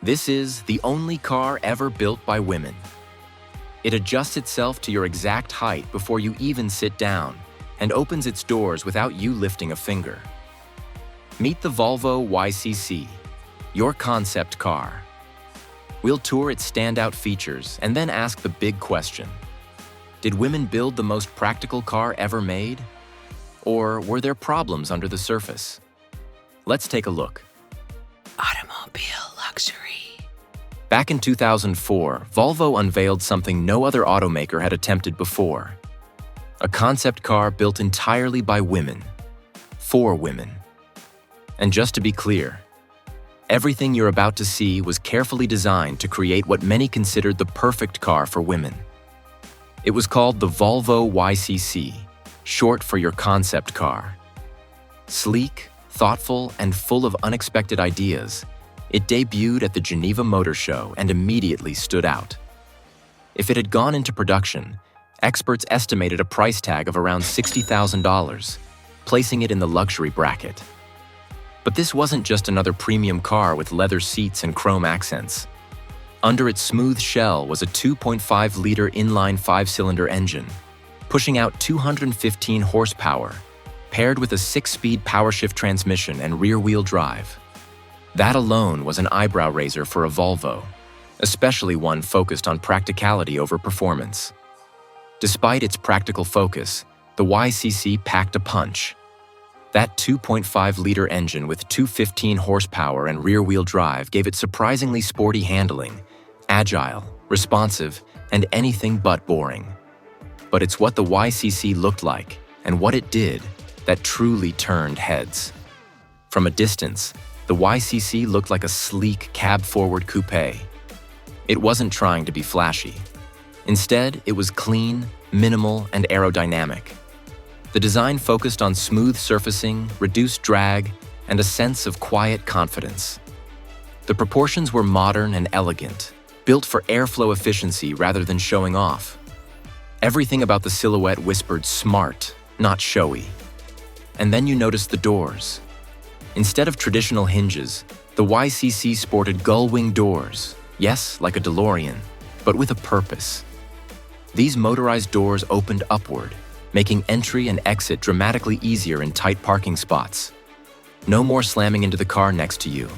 This is the only car ever built by women. It adjusts itself to your exact height before you even sit down and opens its doors without you lifting a finger. Meet the Volvo YCC, your concept car. We'll tour its standout features and then ask the big question. Did women build the most practical car ever made? Or were there problems under the surface? Let's take a look. Automobile luxury. Back in 2004, Volvo unveiled something no other automaker had attempted before. A concept car built entirely by women, for women. And just to be clear, everything you're about to see was carefully designed to create what many considered the perfect car for women. It was called the Volvo YCC, short for your concept car. Sleek, thoughtful, and full of unexpected ideas, it debuted at the Geneva Motor Show and immediately stood out. If it had gone into production, experts estimated a price tag of around $60,000, placing it in the luxury bracket. But this wasn't just another premium car with leather seats and chrome accents. Under its smooth shell was a 2.5-liter inline 5-cylinder engine, pushing out 215 horsepower, paired with a 6-speed Powershift transmission and rear-wheel drive. That alone was an eyebrow-raiser for a Volvo, especially one focused on practicality over performance. Despite its practical focus, the YCC packed a punch. That 2.5-liter engine with 215 horsepower and rear-wheel drive gave it surprisingly sporty handling, agile, responsive, and anything but boring. But it's what the YCC looked like, and what it did, that truly turned heads. From a distance, the YCC looked like a sleek cab-forward coupe. It wasn't trying to be flashy. Instead, it was clean, minimal, and aerodynamic. The design focused on smooth surfacing, reduced drag, and a sense of quiet confidence. The proportions were modern and elegant, built for airflow efficiency rather than showing off. Everything about the silhouette whispered smart, not showy. And then you noticed the doors. Instead of traditional hinges, the YCC sported gull-wing doors, yes, like a DeLorean, but with a purpose. These motorized doors opened upward, making entry and exit dramatically easier in tight parking spots. No more slamming into the car next to you.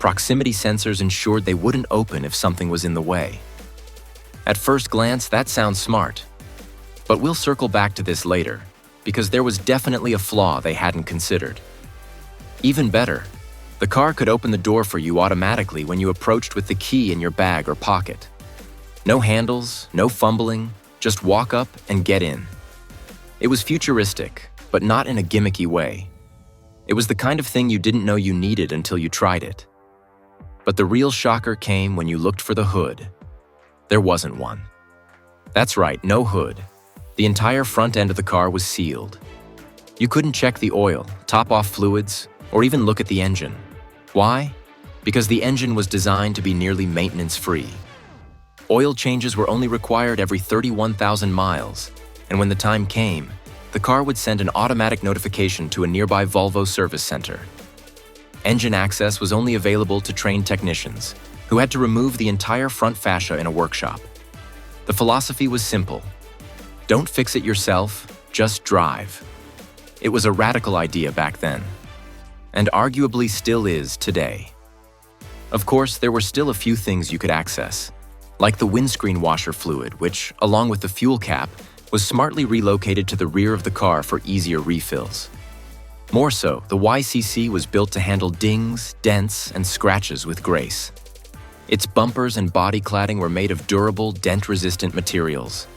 Proximity sensors ensured they wouldn't open if something was in the way. At first glance, that sounds smart. But we'll circle back to this later, because there was definitely a flaw they hadn't considered. Even better, the car could open the door for you automatically when you approached with the key in your bag or pocket. No handles, no fumbling, just walk up and get in. It was futuristic, but not in a gimmicky way. It was the kind of thing you didn't know you needed until you tried it. But the real shocker came when you looked for the hood. There wasn't one. That's right, no hood. The entire front end of the car was sealed. You couldn't check the oil, top off fluids, or even look at the engine. Why? Because the engine was designed to be nearly maintenance-free. Oil changes were only required every 31,000 miles, and when the time came, the car would send an automatic notification to a nearby Volvo service center. Engine access was only available to trained technicians, who had to remove the entire front fascia in a workshop. The philosophy was simple. Don't fix it yourself, just drive. It was a radical idea back then, and arguably still is today. Of course, there were still a few things you could access, like the windscreen washer fluid, which, along with the fuel cap, was smartly relocated to the rear of the car for easier refills. More so, the YCC was built to handle dings, dents, and scratches with grace. Its bumpers and body cladding were made of durable, dent-resistant materials.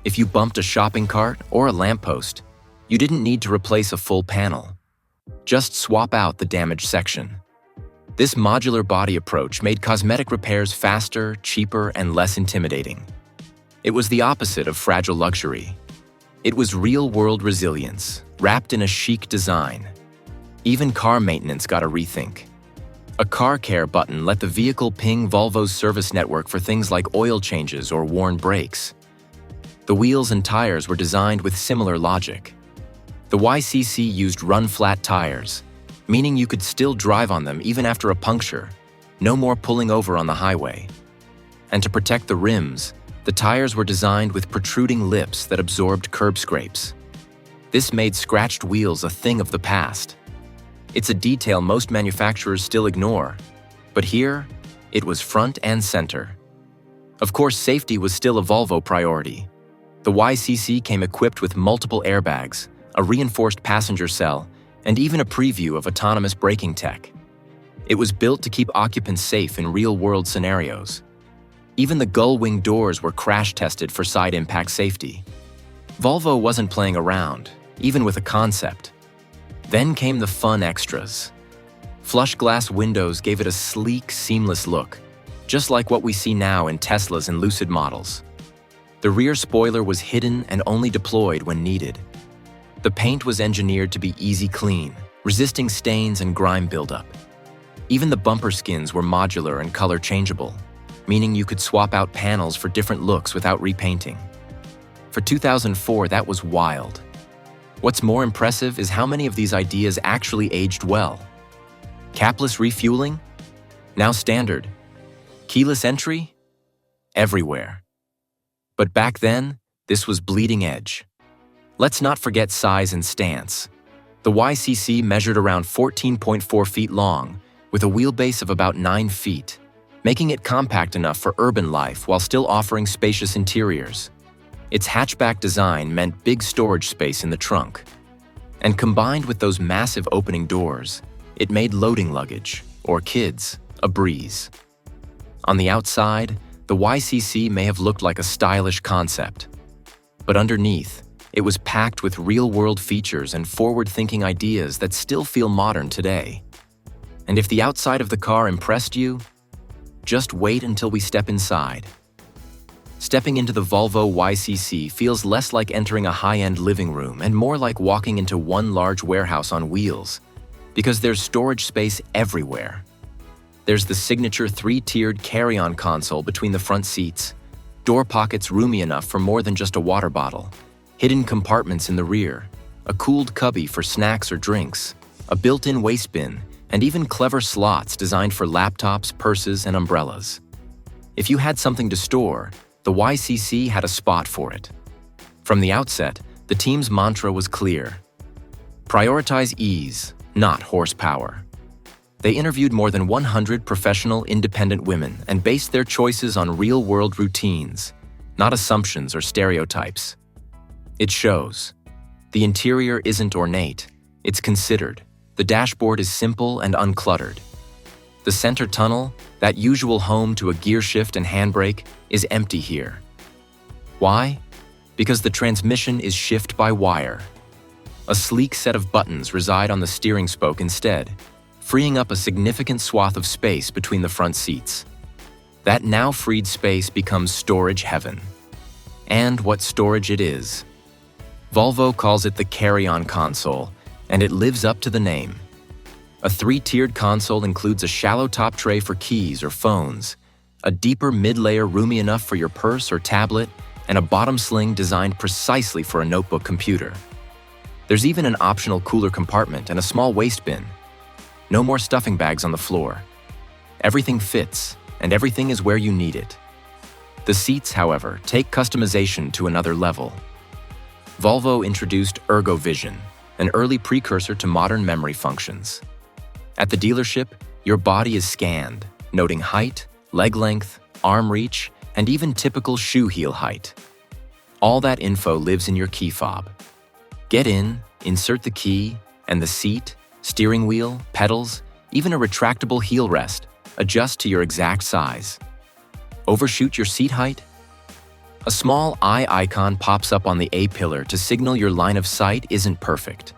If you bumped a shopping cart or a lamppost, you didn't need to replace a full panel. Just swap out the damaged section. This modular body approach made cosmetic repairs faster, cheaper, and less intimidating. It was the opposite of fragile luxury. It was real-world resilience, wrapped in a chic design. Even car maintenance got a rethink. A car care button let the vehicle ping Volvo's service network for things like oil changes or worn brakes. The wheels and tires were designed with similar logic. The YCC used run-flat tires, meaning you could still drive on them even after a puncture, No more pulling over on the highway. And to protect the rims, the tires were designed with protruding lips that absorbed curb scrapes. This made scratched wheels a thing of the past. It's a detail most manufacturers still ignore, but here, it was front and center. Of course, safety was still a Volvo priority. The YCC came equipped with multiple airbags, a reinforced passenger cell, and even a preview of autonomous braking tech. It was built to keep occupants safe in real-world scenarios. Even the gull-wing doors were crash-tested for side impact safety. Volvo wasn't playing around, even with a concept. Then came the fun extras. Flush glass windows gave it a sleek, seamless look, just like what we see now in Teslas and Lucid models. The rear spoiler was hidden and only deployed when needed. The paint was engineered to be easy clean, resisting stains and grime buildup. Even the bumper skins were modular and color changeable, meaning you could swap out panels for different looks without repainting. For 2004, that was wild. What's more impressive is how many of these ideas actually aged well. Capless refueling? Now standard. Keyless entry? Everywhere. But back then, this was bleeding edge. Let's not forget size and stance. The YCC measured around 14.4 feet long, with a wheelbase of about 9 feet, making it compact enough for urban life while still offering spacious interiors. Its hatchback design meant big storage space in the trunk. And combined with those massive opening doors, it made loading luggage, or kids, a breeze. On the outside, the YCC may have looked like a stylish concept. But underneath, it was packed with real-world features and forward-thinking ideas that still feel modern today. And if the outside of the car impressed you, just wait until we step inside. Stepping into the Volvo YCC feels less like entering a high-end living room and more like walking into one large warehouse on wheels, because there's storage space everywhere. There's the signature 3-tiered carry-on console between the front seats, door pockets roomy enough for more than just a water bottle, hidden compartments in the rear, a cooled cubby for snacks or drinks, a built-in waste bin, and even clever slots designed for laptops, purses, and umbrellas. If you had something to store, the YCC had a spot for it. From the outset, the team's mantra was clear: prioritize ease, not horsepower. They interviewed more than 100 professional, independent women and based their choices on real-world routines, not assumptions or stereotypes. It shows. The interior isn't ornate, it's considered. The dashboard is simple and uncluttered. The center tunnel, that usual home to a gear shift and handbrake, is empty here. Why? Because the transmission is shift-by-wire. A sleek set of buttons reside on the steering spoke instead, freeing up a significant swath of space between the front seats. That now freed space becomes storage heaven. And what storage it is. Volvo calls it the carry-on console, and it lives up to the name. A 3-tiered console includes a shallow top tray for keys or phones, a deeper mid-layer roomy enough for your purse or tablet, and a bottom sling designed precisely for a notebook computer. There's even an optional cooler compartment and a small waste bin. No more stuffing bags on the floor. Everything fits, and everything is where you need it. The seats, however, take customization to another level. Volvo introduced Ergovision, an early precursor to modern memory functions. At the dealership, your body is scanned, noting height, leg length, arm reach, and even typical shoe heel height. All that info lives in your key fob. Get in, insert the key, and the seat, steering wheel, pedals, even a retractable heel rest adjust to your exact size. Overshoot your seat height? A small eye icon pops up on the A-pillar to signal your line of sight isn't perfect.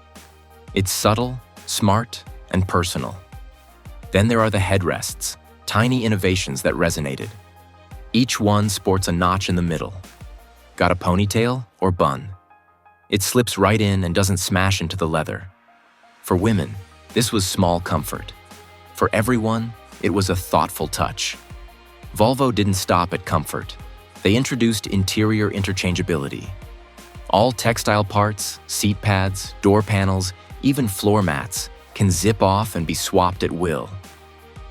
It's subtle, smart, and personal. Then there are the headrests, tiny innovations that resonated. Each one sports a notch in the middle. Got a ponytail or bun? It slips right in and doesn't smash into the leather. For women, this was small comfort. For everyone, it was a thoughtful touch. Volvo didn't stop at comfort. They introduced interior interchangeability. All textile parts, seat pads, door panels, even floor mats can zip off and be swapped at will.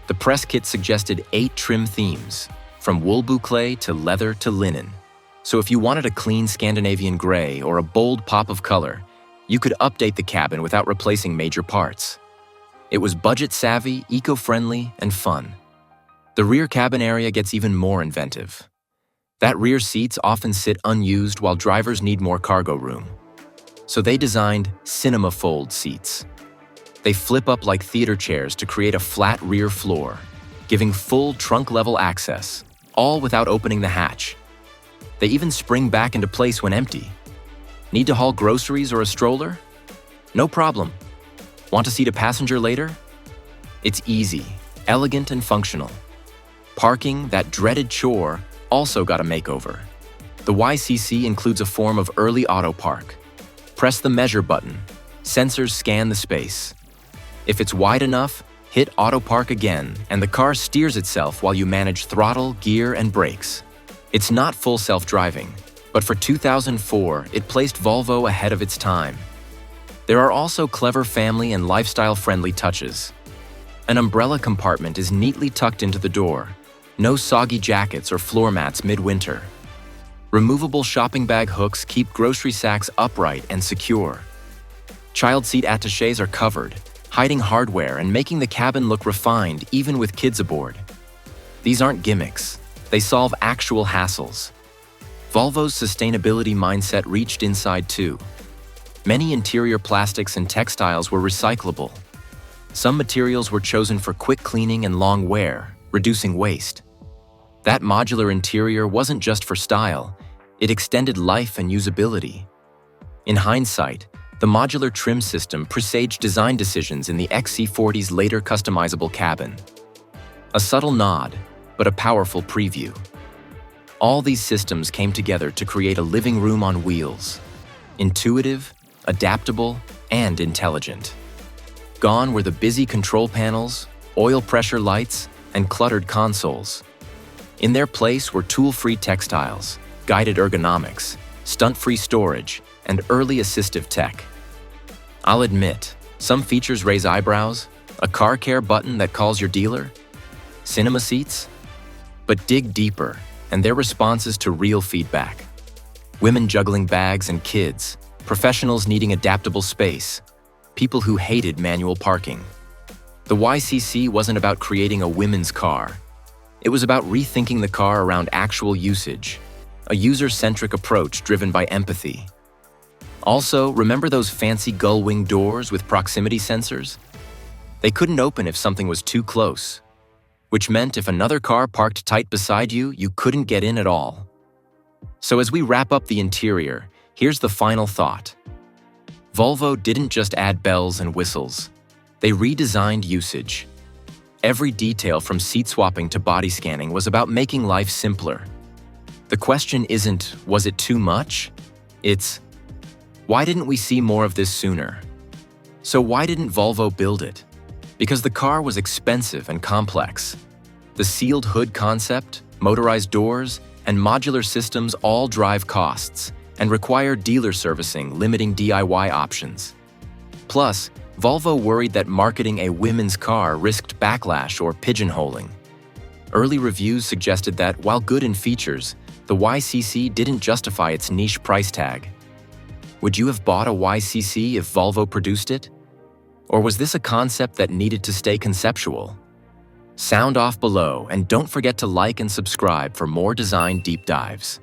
The press kit suggested 8 trim themes, from wool boucle to leather to linen. So if you wanted a clean Scandinavian gray or a bold pop of color, you could update the cabin without replacing major parts. It was budget-savvy, eco-friendly, and fun. The rear cabin area gets even more inventive. That rear seats often sit unused while drivers need more cargo room. So they designed cinema fold seats. They flip up like theater chairs to create a flat rear floor, giving full trunk-level access, all without opening the hatch. They even spring back into place when empty. Need to haul groceries or a stroller? No problem. Want to seat a passenger later? It's easy, elegant, and functional. Parking, that dreaded chore, also got a makeover. The YCC includes a form of early Autopark. Press the measure button. Sensors scan the space. If it's wide enough, hit Autopark again, and the car steers itself while you manage throttle, gear, and brakes. It's not full self-driving, but for 2004, it placed Volvo ahead of its time. There are also clever family and lifestyle-friendly touches. An umbrella compartment is neatly tucked into the door. No soggy jackets or floor mats midwinter. Removable shopping bag hooks keep grocery sacks upright and secure. Child seat attachés are covered, hiding hardware and making the cabin look refined even with kids aboard. These aren't gimmicks. They solve actual hassles. Volvo's sustainability mindset reached inside too. Many interior plastics and textiles were recyclable. Some materials were chosen for quick cleaning and long wear, reducing waste. That modular interior wasn't just for style, it extended life and usability. In hindsight, the modular trim system presaged design decisions in the XC40's later customizable cabin. A subtle nod, but a powerful preview. All these systems came together to create a living room on wheels. Intuitive, adaptable, and intelligent. Gone were the busy control panels, oil pressure lights, and cluttered consoles. In their place were tool-free textiles, guided ergonomics, stunt-free storage, and early assistive tech. I'll admit, some features raise eyebrows, a car care button that calls your dealer, cinema seats. But dig deeper, and their responses to real feedback. Women juggling bags and kids, professionals needing adaptable space, people who hated manual parking. The YCC wasn't about creating a women's car. It was about rethinking the car around actual usage, a user-centric approach driven by empathy. Also, remember those fancy gull-wing doors with proximity sensors? They couldn't open if something was too close, which meant if another car parked tight beside you, you couldn't get in at all. So as we wrap up the interior, here's the final thought. Volvo didn't just add bells and whistles. They redesigned usage. Every detail from seat swapping to body scanning was about making life simpler. The question isn't, was it too much? It's, why didn't we see more of this sooner? So why didn't Volvo build it? Because the car was expensive and complex. The sealed hood concept, motorized doors, and modular systems all drive costs and require dealer servicing, limiting DIY options. Plus, Volvo worried that marketing a women's car risked backlash or pigeonholing. Early reviews suggested that, while good in features, the YCC didn't justify its niche price tag. Would you have bought a YCC if Volvo produced it? Or was this a concept that needed to stay conceptual? Sound off below, and don't forget to like and subscribe for more design deep dives.